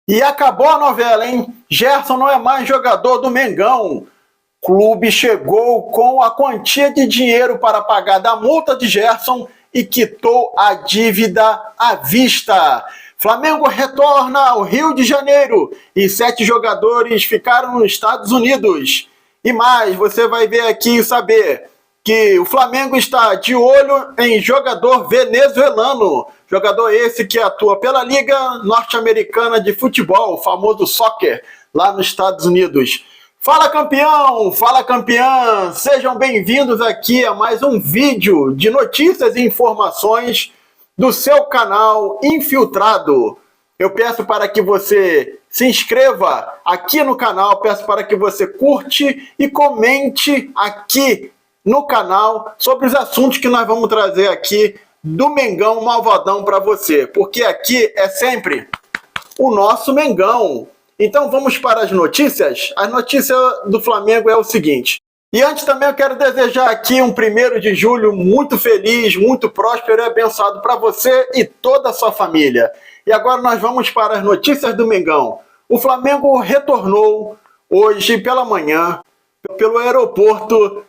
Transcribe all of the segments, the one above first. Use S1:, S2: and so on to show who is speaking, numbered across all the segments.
S1: E acabou a novela, hein? Gerson não é mais jogador do Mengão. Clube chegou com a quantia de dinheiro para pagar da multa de Gerson e quitou a dívida à vista. Flamengo retorna ao Rio de Janeiro e 7 jogadores ficaram nos Estados Unidos. E mais, você vai ver aqui e saber que o Flamengo está de olho em jogador venezuelano. Jogador esse que atua pela Liga Norte-Americana de Futebol, o famoso soccer, lá nos Estados Unidos. Fala campeão, fala campeã, sejam bem-vindos aqui a mais um vídeo de notícias e informações do seu canal Infiltrado. Eu peço para que você se inscreva aqui no canal, peço para que você curte e comente aqui no canal sobre os assuntos que nós vamos trazer aqui do Mengão Malvadão para você, porque aqui é sempre o nosso Mengão. Então vamos para as notícias. A notícia do Flamengo é o seguinte. E antes também eu quero desejar aqui um 1º de julho muito feliz, muito próspero e abençoado para você e toda a sua família. E agora nós vamos para as notícias do Mengão. O Flamengo retornou hoje pela manhã pelo aeroporto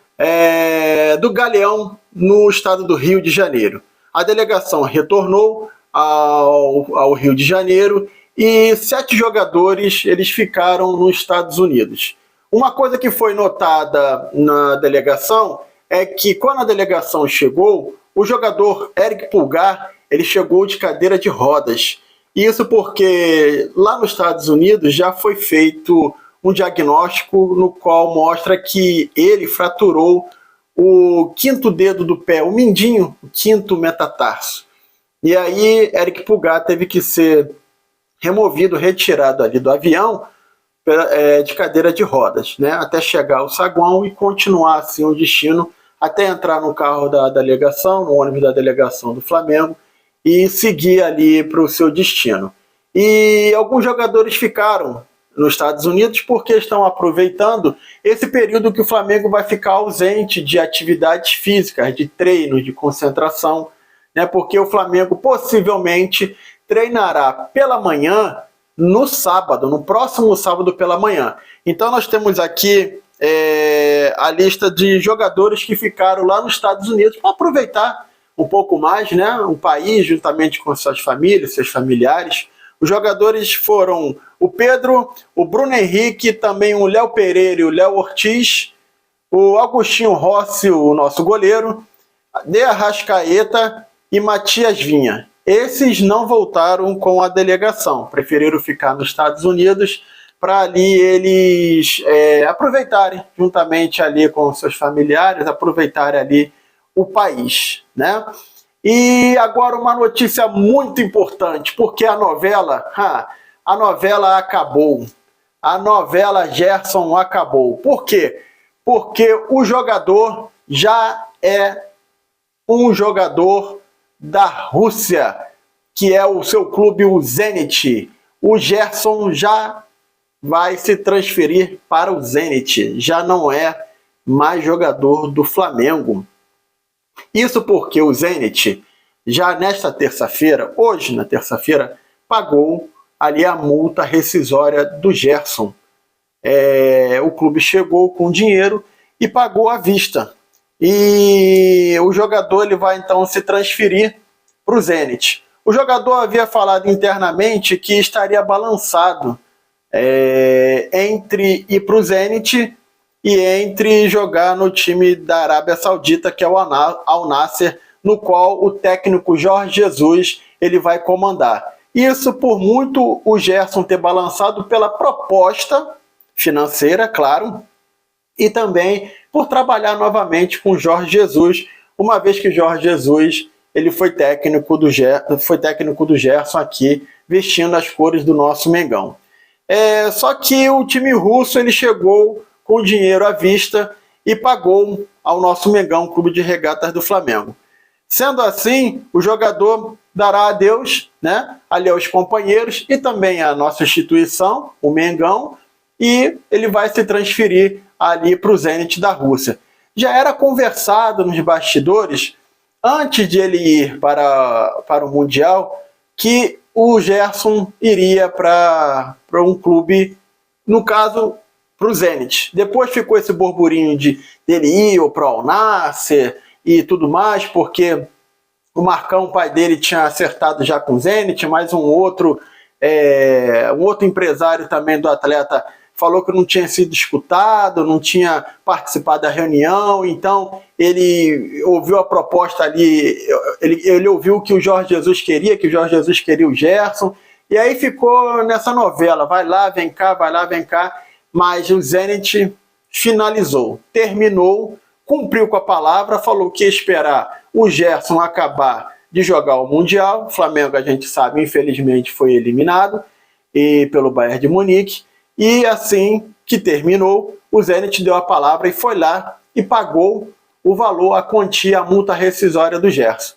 S1: do Galeão, no estado do Rio de Janeiro. A delegação retornou ao Rio de Janeiro e 7 jogadores eles ficaram nos Estados Unidos. Uma coisa que foi notada na delegação é que quando a delegação chegou, o jogador Eric Pulgar ele chegou de cadeira de rodas. Isso porque lá nos Estados Unidos já foi feito um diagnóstico no qual mostra que ele fraturou o 5º dedo do pé, o mindinho, o 5º metatarso. E aí Eric Pulgar teve que ser removido, retirado ali do avião de cadeira de rodas, né, até chegar ao saguão e continuar assim o destino até entrar no carro da delegação, no ônibus da delegação do Flamengo e seguir ali para o seu destino. E alguns jogadores ficaram nos Estados Unidos porque estão aproveitando esse período que o Flamengo vai ficar ausente de atividades físicas, de treino, de concentração, né, porque o Flamengo possivelmente treinará pela manhã no sábado, no próximo sábado pela manhã. Então nós temos aqui a lista de jogadores que ficaram lá nos Estados Unidos para aproveitar um pouco mais, né, o país juntamente com suas famílias, seus familiares. Os jogadores foram o Pedro, o Bruno Henrique, também o Léo Pereira e o Léo Ortiz, o Agostinho Rossi, o nosso goleiro, De Arrascaeta e Matias Vinha. Esses não voltaram com a delegação, preferiram ficar nos Estados Unidos para ali eles aproveitarem, juntamente ali com seus familiares, aproveitarem ali o país, né? E agora uma notícia muito importante, porque a novela acabou. A novela Gerson acabou. Por quê? Porque o jogador já é um jogador da Rússia, que é o seu clube, o Zenit. O Gerson já vai se transferir para o Zenit, já não é mais jogador do Flamengo. Isso porque o Zenit, já nesta terça-feira, hoje na terça-feira, pagou ali a multa rescisória do Gerson. O clube chegou com dinheiro e pagou à vista. E o jogador ele vai então se transferir para o Zenit. O jogador havia falado internamente que estaria balançado entre ir para o Zenit e entre jogar no time da Arábia Saudita, que é o Al Nassr, no qual o técnico Jorge Jesus ele vai comandar. Isso por muito o Gerson ter balançado pela proposta financeira, claro, e também por trabalhar novamente com Jorge Jesus, uma vez que Jorge Jesus ele foi técnico do Gerson aqui, vestindo as cores do nosso Mengão. Só que o time russo ele chegou com dinheiro à vista e pagou ao nosso Mengão, Clube de Regatas do Flamengo. Sendo assim, o jogador dará adeus, né, ali aos companheiros e também à nossa instituição, o Mengão, e ele vai se transferir ali para o Zenit da Rússia. Já era conversado nos bastidores, antes de ele ir para o Mundial, que o Gerson iria para um clube, no caso, para o Zenit. Depois ficou esse burburinho dele ir para o Al Nassr e tudo mais, porque o Marcão, o pai dele, tinha acertado já com o Zenit, mas um outro empresário também do atleta falou que não tinha sido escutado, não tinha participado da reunião, então ele ouviu a proposta ali, ele ouviu o que o Jorge Jesus queria, que o Jorge Jesus queria o Gerson, e aí ficou nessa novela, vai lá, vem cá, mas o Zenit finalizou, terminou, cumpriu com a palavra, falou que ia esperar o Gerson acabar de jogar o Mundial. O Flamengo, a gente sabe, infelizmente foi eliminado pelo Bayern de Munique, e assim que terminou, o Zenit deu a palavra e foi lá e pagou o valor, a quantia, a multa rescisória do Gerson.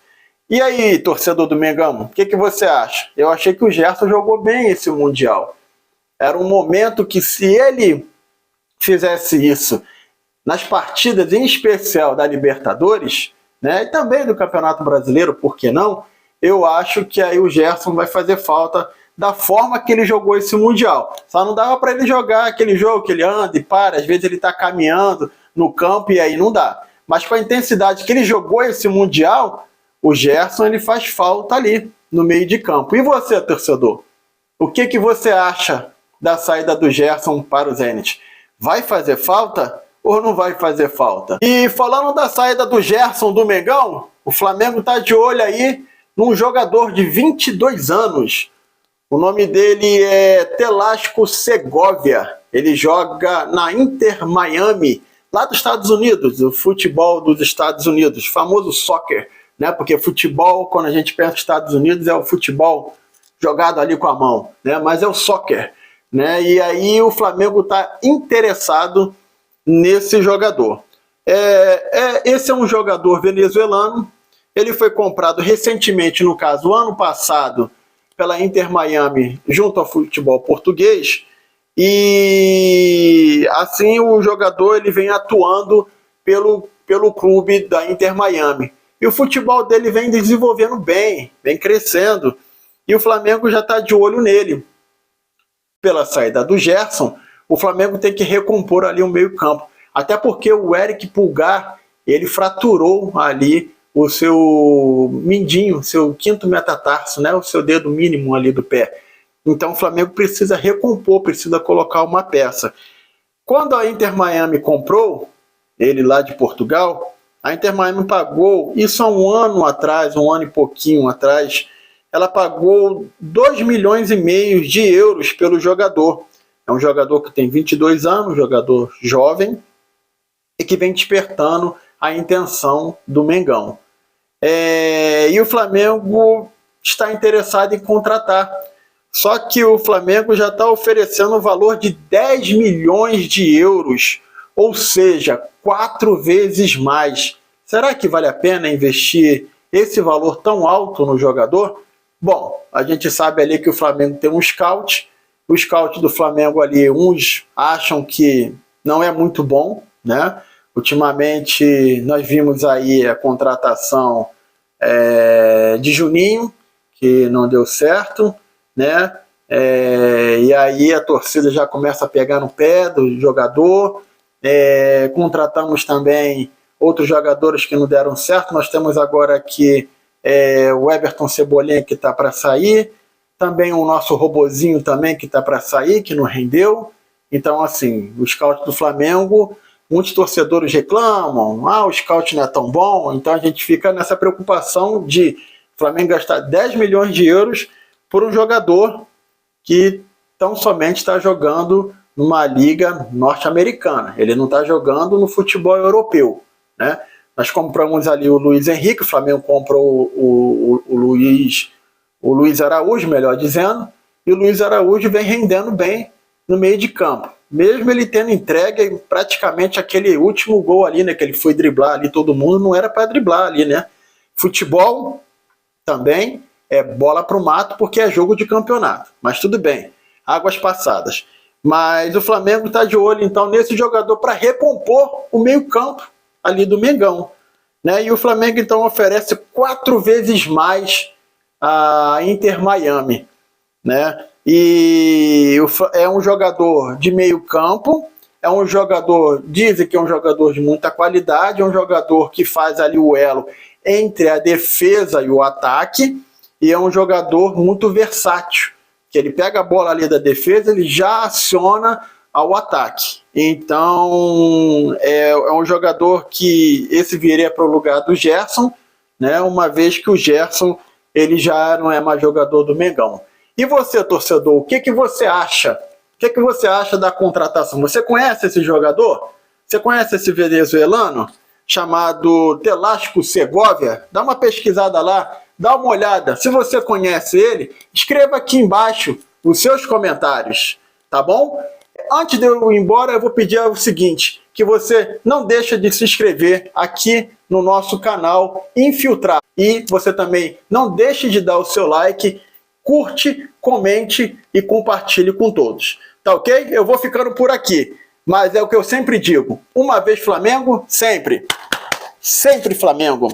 S1: E aí, torcedor do Mengão, o que você acha? Eu achei que o Gerson jogou bem esse Mundial. Era um momento que, se ele fizesse isso nas partidas, em especial da Libertadores, né, e também do Campeonato Brasileiro, por que não? Eu acho que aí o Gerson vai fazer falta da forma que ele jogou esse Mundial. Só não dava para ele jogar aquele jogo que ele anda e para, às vezes ele está caminhando no campo e aí não dá. Mas com a intensidade que ele jogou esse Mundial, o Gerson ele faz falta ali no meio de campo. E você, torcedor? O que você acha da saída do Gerson para o Zenit? Vai fazer falta ou não vai fazer falta? E falando da saída do Gerson do Mengão, o Flamengo está de olho aí num jogador de 22 anos. O nome dele é Telasco Segovia. Ele joga na Inter Miami, lá dos Estados Unidos, o futebol dos Estados Unidos, famoso soccer, né? Porque futebol, quando a gente pensa nos Estados Unidos, é o futebol jogado ali com a mão, né? Mas é o soccer, né? E aí o Flamengo está interessado nesse jogador. Esse é um jogador venezuelano. Ele foi comprado recentemente, no caso, ano passado, pela Inter Miami, junto ao futebol português, e assim o jogador ele vem atuando pelo clube da Inter Miami. E o futebol dele vem desenvolvendo bem, vem crescendo, e o Flamengo já está de olho nele. Pela saída do Gerson, o Flamengo tem que recompor ali o meio-campo, até porque o Eric Pulgar, ele fraturou ali o seu mindinho, seu quinto metatarso, né? O seu dedo mínimo ali do pé. Então o Flamengo precisa recompor, precisa colocar uma peça. Quando a Inter Miami comprou ele lá de Portugal, a Inter Miami pagou, isso há um ano atrás, um ano e pouquinho atrás, ela pagou 2,5 milhões de euros pelo jogador. É um jogador que tem 22 anos, jogador jovem, e que vem despertando a intenção do Mengão. E o Flamengo está interessado em contratar. Só que o Flamengo já está oferecendo o valor de 10 milhões de euros, ou seja, 4 vezes mais. Será que vale a pena investir esse valor tão alto no jogador? Bom, a gente sabe ali que o Flamengo tem um scout. O scout do Flamengo ali, uns acham que não é muito bom, né? Ultimamente nós vimos aí a contratação de Juninho, que não deu certo, né? E aí a torcida já começa a pegar no pé do jogador. Contratamos também outros jogadores que não deram certo. Nós temos agora aqui o Everton Cebolinha, que está para sair, também o nosso robozinho também, que está para sair, que não rendeu. Então, assim, o scout do Flamengo, muitos torcedores reclamam, o scout não é tão bom, então a gente fica nessa preocupação de o Flamengo gastar 10 milhões de euros por um jogador que tão somente está jogando numa liga norte-americana. Ele não está jogando no futebol europeu, né? Nós compramos ali o Luiz Henrique, o Flamengo comprou o Luiz Araújo, melhor dizendo, e o Luiz Araújo vem rendendo bem no meio de campo. Mesmo ele tendo entregue praticamente aquele último gol ali, né, que ele foi driblar ali todo mundo, não era para driblar ali, né? Futebol também é bola pro mato, porque é jogo de campeonato. Mas tudo bem, águas passadas. Mas o Flamengo está de olho então nesse jogador para recompor o meio-campo ali do Mengão, né? E o Flamengo então oferece 4 vezes mais a Inter Miami. né? E é um jogador de meio campo, é um jogador, dizem que é um jogador de muita qualidade, é um jogador que faz ali o elo entre a defesa e o ataque, e é um jogador muito versátil, que ele pega a bola ali da defesa, ele já aciona ao ataque. Então é um jogador que esse viria para o lugar do Gerson, né? Uma vez que o Gerson ele já não é mais jogador do Mengão. E você, torcedor, o que você acha? O que você acha da contratação? Você conhece esse jogador? Você conhece esse venezuelano chamado Telasco Segovia? Dá uma pesquisada lá, dá uma olhada. Se você conhece ele, escreva aqui embaixo os seus comentários, tá bom? Antes de eu ir embora, eu vou pedir o seguinte, que você não deixe de se inscrever aqui no nosso canal Infiltrado. E você também não deixe de dar o seu like, curte, comente e compartilhe com todos. Tá ok? Eu vou ficando por aqui. Mas é o que eu sempre digo. Uma vez Flamengo, sempre. Sempre Flamengo.